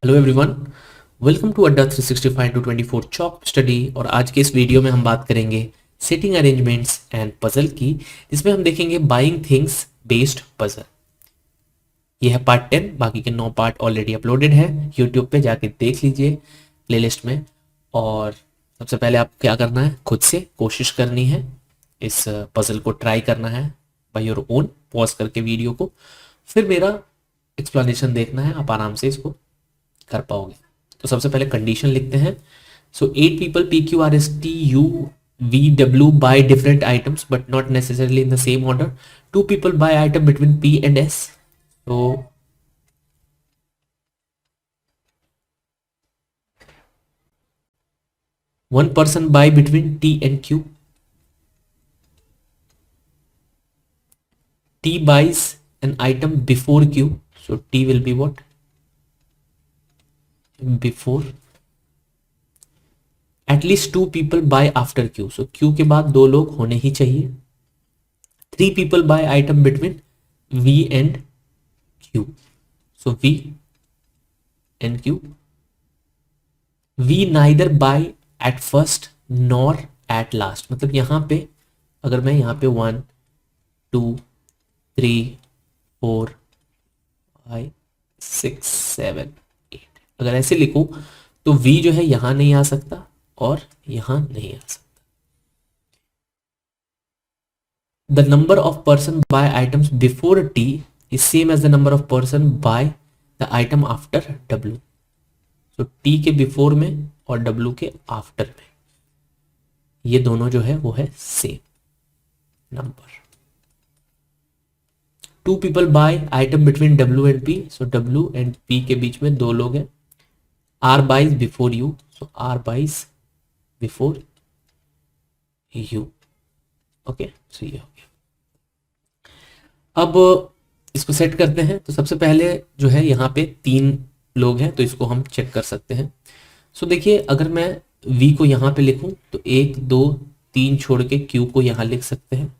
Hello everyone, welcome to अड्डा 365 chalk study. और आज के इस वीडियो में हम बात करेंगे सेटिंग अरेंजमेंट्स एंड पजल की, जिसमें हम देखेंगे बाइंग थिंग्स बेस्ड पजल। ये है पार्ट 10। बाकी के 9 पार्ट ऑलरेडी अपलोडेड है यूट्यूब पे, जाके देख लीजिए प्लेलिस्ट में। और सबसे पहले आपको क्या करना है, खुद से कोशिश करनी है, इस पजल को ट्राई करना है बाय योर ओन। पॉज करके वीडियो को, फिर मेरा एक्सप्लेनेशन देखना है, आप आराम से इसको कर पाओगे। तो सबसे पहले कंडीशन लिखते हैं। सो 8 people P Q R S T U V W by different items but not necessarily in the same order. 2 people buy item between P and S. तो one person buy between T and Q. T buys an item before Q, so T will be what? Before. At least 2 people buy after Q, so Q के बाद 2 लोग होने ही चाहिए। 3 people buy item between V and Q, so V and Q. We neither buy at first nor at last। मतलब यहां पे अगर मैं यहां पे 1 2 3 4 5 6 7 8 अगर ऐसे लिखूं तो V जो है यहां नहीं आ सकता और यहां नहीं आ सकता। The number of person buy items before T is same as the number of person buy the item after W। तो T के बिफोर में और W के आफ्टर में ये दोनों जो है वो है same number. 2 people buy item between W and P, so W and P के बीच में 2 लोग हैं। R buys before U, so R buys before U। Okay, so ये हो गया। अब इसको सेट करते हैं। तो सबसे पहले जो है यहाँ पे 3 लोग हैं, तो इसको हम चेक कर सकते हैं। सो देखिए, अगर मैं V को यहाँ पे लिखूं तो 1 2 3 छोड़ के Q को यहाँ लिख सकते हैं।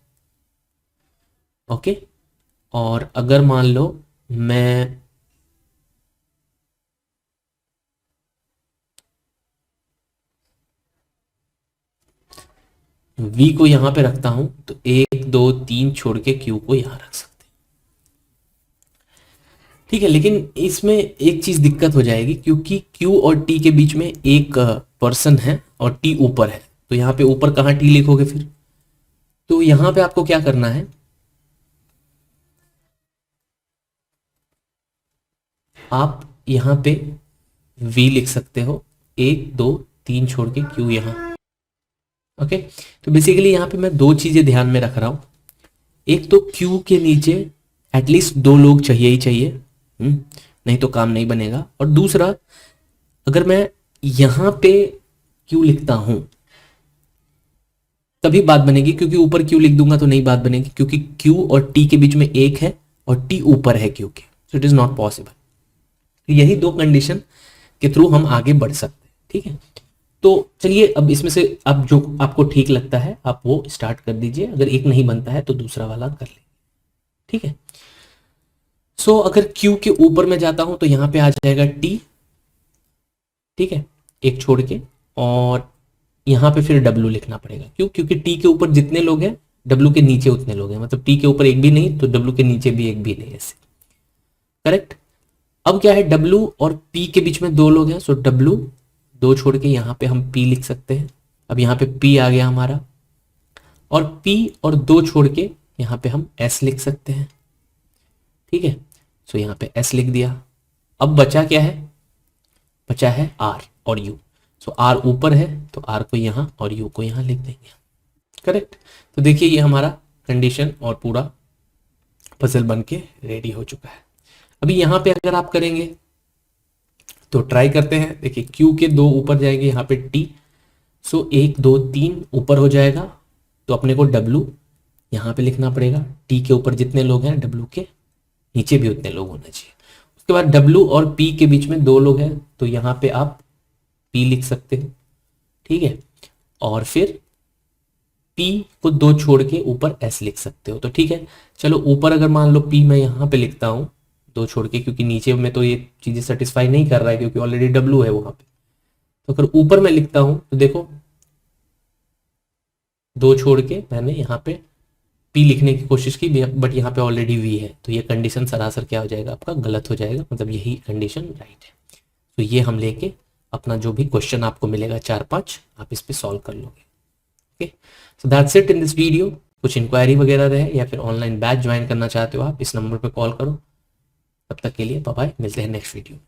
ओके, और अगर मान लो मैं V को यहाँ पे रखता हूं तो 1 2 3 छोड़ के Q को यहाँ रख सकते हैं। ठीक है, लेकिन इसमें एक चीज दिक्कत हो जाएगी, क्योंकि Q और T के बीच में एक पर्सन है और T ऊपर है। तो यहाँ पे ऊपर कहाँ T लिखोगे फिर? तो यहाँ पे आपको क्या करना है, आप यहाँ पे V लिख सकते हो, 1 2 3 छोड़ के Q यहाँ। ओके, तो बेसिकली यहाँ पे मैं 2 चीजें ध्यान में रख रहा हूं। एक तो Q के नीचे एटलीस्ट 2 लोग चाहिए ही चाहिए, नहीं तो काम नहीं बनेगा। और दूसरा, अगर मैं यहां पे Q लिखता हूं तभी बात बनेगी, क्योंकि ऊपर Q लिख दूंगा तो नहीं बात बनेगी, क्योंकि Q और T के बीच में 1 है और T ऊपर है Q के, so it is not possible. यही 2 कंडीशन के थ्रू हम आगे बढ़ सकते हैं। ठीक है, तो चलिए अब इसमें से अब जो आपको ठीक लगता है आप वो स्टार्ट कर दीजिए। अगर एक नहीं बनता है तो दूसरा वाला कर लेंगे। ठीक है, सो अगर Q के ऊपर में जाता हूं तो यहां पे आ जाएगा T। ठीक है, एक छोड़ के, और यहां पे फिर W लिखना पड़ेगा। क्यों? क्योंकि T के ऊपर जितने लोग हैं W के नीचे उतने लोग हैं। मतलब T के ऊपर एक भी नहीं तो W के नीचे भी एक भी नहीं, ऐसे। करेक्ट। अब क्या है, W और P के बीच में 2 लोग हैं, सो W 2 छोड़ के यहां पे हम P लिख सकते हैं। अब यहां पे P आ गया हमारा, और P और 2 छोड़ के यहां पे हम S लिख सकते हैं। ठीक है, सो यहां पे S लिख दिया। अब बचा क्या है, बचा है R और U। सो R ऊपर है तो R को यहां और U को यहां लिख देंगे। करेक्ट। तो देखिए ये हमारा कंडीशन और पूरा पजल बन के रेडी हो चुका है। अभी यहां पे अगर आप करेंगे तो ट्राई करते हैं। देखिए Q के 2 ऊपर जाएंगे, यहाँ पे T, सो 1 2 3 ऊपर हो जाएगा, तो अपने को W यहाँ पे लिखना पड़ेगा। T के ऊपर जितने लोग हैं W के नीचे भी उतने लोग होने चाहिए। उसके बाद W और P के बीच में 2 लोग हैं, तो यहाँ पे आप P लिख सकते हो। ठीक है, और फिर P को 2 छोड़ के ऊपर S लिख सकते हो। तो ठीक है, चलो ऊपर अगर मान लो P मैं यहाँ पे लिखता हूँ, दो छोड़ के, क्योंकि नीचे में तो ये चीज़ें सेटिस्फाई नहीं कर रहा है क्योंकि ऑलरेडी डब्ल्यू है वहाँ पे। तो अगर ऊपर मैं लिखता हूँ तो देखो दो छोड़ के मैंने यहाँ पे पी लिखने की कोशिश की, बट यहाँ पे ऑलरेडी वी है, तो ये कंडीशन सरासर क्या हो जाएगा आपका, गलत हो जाएगा, मतलब यही कंडीशन राइट है। तो ये हम लेके अपना जो भी क्वेश्चन आपको मिलेगा 4-5 आप इस पे सॉल्व कर लोगे। Okay, so that's it in this video. कुछ इंक्वायरी वगैरह रहे या फिर ऑनलाइन बैच ज्वाइन करना चाहते हो आप, इस नंबर पे कॉल करो। तब तक के लिए बाय बाय, मिलते हैं नेक्स्ट वीडियो में।